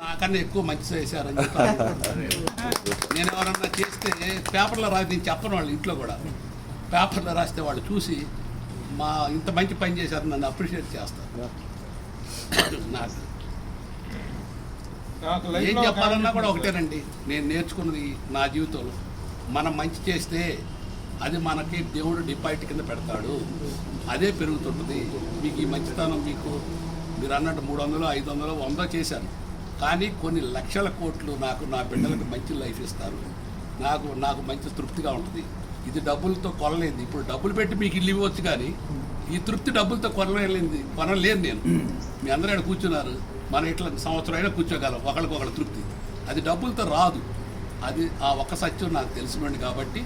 నాకన్నా ఎక్కువ మంచి చేశారని చెప్పి నేను ఎవరన్నా చేస్తే పేపర్లో రాసి నేను చెప్పను వాళ్ళు ఇంట్లో కూడా పేపర్లో రాస్తే వాళ్ళు చూసి మా ఇంత మంచి పని చేశారు నన్ను అప్రిషియేట్ చేస్తారు. నాకు ఏం చెప్పాలన్నా కూడా ఒకటేనండి, నేను నేర్చుకున్నది నా జీవితంలో మనం మంచి చేస్తే అది మనకి దేవుడు డిపాజిట్ కింద పెడతాడు, అదే పెరుగుతుంటుంది. మీకు ఈ మంచితనం మీకు మీరు అన్నట్టు 300, 500, 100 చేశాను, కానీ కొన్ని లక్షల కోట్లు నాకు నా బిడ్డలకు మంచి లైఫ్ ఇస్తారు. నాకు మంచి తృప్తిగా ఉంటుంది. ఇది డబ్బులతో కొనలేదు. ఇప్పుడు డబ్బులు పెట్టి మీకు ఇల్లు ఇవ్వచ్చు, కానీ ఈ తృప్తి డబ్బులతో కొనలేను నేను. మీ అందరూ ఇక్కడ కూర్చున్నారు, మనం ఇట్లా సంవత్సరం అయినా కూర్చోగలం ఒకరికొకరు తృప్తి. అది డబ్బులతో రాదు. అది ఆ ఒక్క సత్యం నాకు తెలిసినండి. కాబట్టి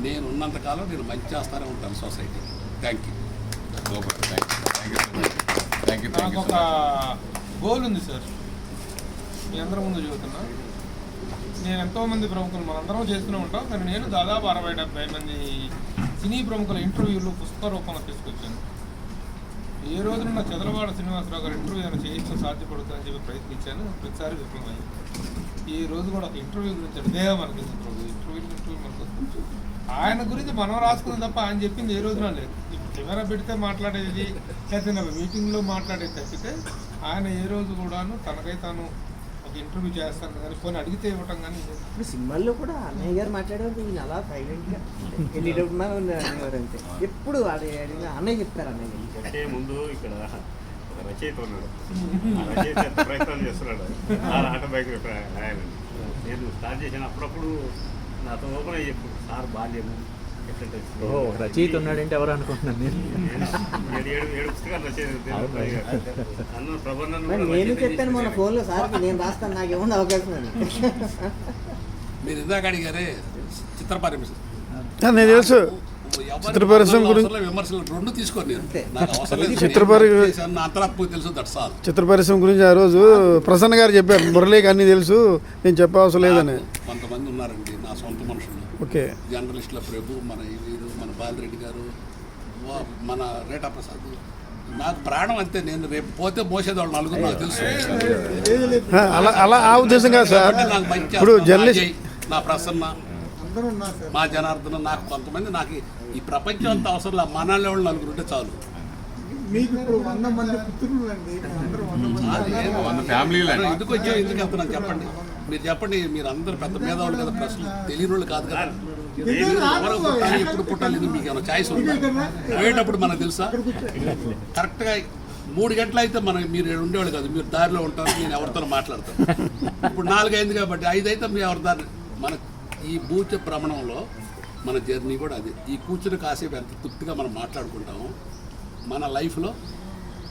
నేను ఉన్నంతకాలం నేను మంచి చేస్తానే ఉంటాను సొసైటీకి. Thank you. నాకు ఒక గోల్ ఉంది సార్, మీ అందరి ముందు చెబుతున్నా. నేను ఎంతోమంది ప్రముఖులు మనందరం చేస్తూనే ఉంటాం, కానీ నేను దాదాపు 60-70 మంది సినీ ప్రముఖుల ఇంటర్వ్యూలు పుస్తక రూపంలో తీసుకొచ్చాను. ఏ రోజున నా చంద్రబాబు శ్రీనివాసరావు గారు ఇంటర్వ్యూ ఏమైనా చేయించడం సాధ్యపడుతుందని చెప్పి ప్రయత్నించాను, ప్రతిసారి విఫలమయ్యాను. ఈ రోజు కూడా ఒక ఇంటర్వ్యూ గురించి అడిగే మనకి ఇంటర్వ్యూ మనకు ఆయన గురించి మనం రాసుకుంది తప్ప ఆయన చెప్పింది ఏ రోజున లేదు. కెమెరా పెడితే మాట్లాడేది, లేకపోతే మీటింగ్లో మాట్లాడేది తప్పితే ఆయన ఏ రోజు కూడాను తనకై తాను ఒక ఇంటర్వ్యూ చేస్తాను కానీ కొన్ని అడిగితే ఇవ్వటం కానీ. ఇప్పుడు సినిమాల్లో కూడా అన్నయ్య గారు మాట్లాడేవారు, ఈయన అలా సైలెంట్గా వెళ్ళేటప్పుడంతే. ఎప్పుడు అడిగిన అన్నయ్య చెప్తారు. అన్నయ్య అంటే ముందు ఇక్కడ ఒక రచయిత ఉన్నాడు, రచయిత ప్రయత్నాలు చేస్తున్నాడు ఆటోబయోగ్రఫీ రాయాలని. నేను స్టార్ట్ చేసిన అప్పుడప్పుడు నాతో ఓపెన్ అయ్యి చెప్పు సార్ బాల్యము రచయిత ఉన్నాడంటే ఎవరు అనుకుంటున్నాను నేను. 7 పుస్తకాలు రచయిత అన్న ప్రబంధం నేను చెప్పాను మన ఫోన్లో, సార్ నేను రాస్తాను, నాకు ఏమన్నా అవకాశం అని. మీరు ఇందాక అడిగారే చిత్ర పరిశ్రమ, నేను తెలుసు చిత్ర పరిశ్రమ గురించి విమర్శలు 2 తీసుకోండి. నాకు అవసరం లేదు. తెలుసు దట్సాల్. చిత్ర పరిశ్రమ గురించి ఆ రోజు ప్రసన్న గారు చెప్పారు, మురళీకి అన్నీ తెలుసు, నేను చెప్పవసరం లేదని. కొంతమంది ఉన్నారండి నా సొంత మనుషులు. ఓకే, జర్నలిస్టుల ప్రభు, మన వీరు, మన బాలరెడ్డి గారు, మన రేటా ప్రసాద్, నాకు ప్రాణం అంతే. నేను రేపు పోతే మోసేది వాళ్ళు 4 నాకు తెలుసు. అలా ఆ ఉద్దేశం కాదు సార్. నాకు మంచి ఇప్పుడు జర్నలిస్ట్ నా ప్రసన్న, మా జనార్దన, నాకు కొంతమంది, నాకు ఈ ప్రపంచం అంతా అవసరం లేదు. మన వాళ్ళు 4 ఉంటే చాలు. మీకు ఇప్పుడు 100 మంది పుత్రులు అండి, ఎందుకు వచ్చావు, ఎందుకు వెళ్తున్నాను చెప్పండి. మీరు చెప్పండి. మీరు అందరు పెద్ద మేధావులు కదా, ప్రశ్నలు తెలియని వాళ్ళు కాదు కదా. ఎవరు పుట్టాలి, ఎప్పుడు పుట్టాలి, మీకు ఏమైనా ఛాయిస్ ఉందా? పోయేటప్పుడు మనకు తెలుసా? కరెక్ట్గా 3 గంటలు అయితే మీరు ఉండేవాళ్ళు కాదు, మీరు దారిలో ఉంటారు, నేను ఎవరితో మాట్లాడతాను. ఇప్పుడు 4 అయింది కాబట్టి 5 అయితే మీరు ఎవరి దారి. మన ఈ భూత భ్రమణంలో మన జర్నీ కూడా అది. ఈ కూర్చుని కాసేపు ఎంత తృప్తిగా మనం మాట్లాడుకుంటాము. మన లైఫ్లో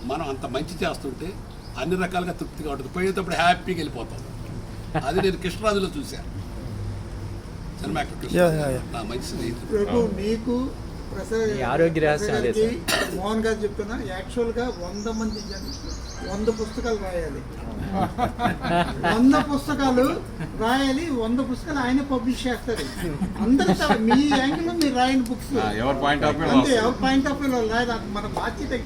మనం అంత మంచి చేస్తుంటే అన్ని రకాలుగా తృప్తిగా ఉంటుంది. పోయేటప్పుడు హ్యాపీగా వెళ్ళిపోతాం. అది నేను కృష్ణరాజులో చూశాను. సినిమా నా మంచి స్నేహితుడు. నీకు ఆరోగ్య రహస్యం మోహన్ గారు చెప్తున్నా, యాక్చువల్గా 100 మంది 100 పుస్తకాలు రాయాలి. 100 పుస్తకాలు రాయాలి. 100 పుస్తకాలు ఆయన పబ్లిష్ చేస్తారు. అందరూ మీ యాంగిల్లో మీరు రాయని బుక్స్, అంటే ఎవరి పాయింట్ ఆఫ్ వ్యూలో రాయాలి. మన బాధ్యత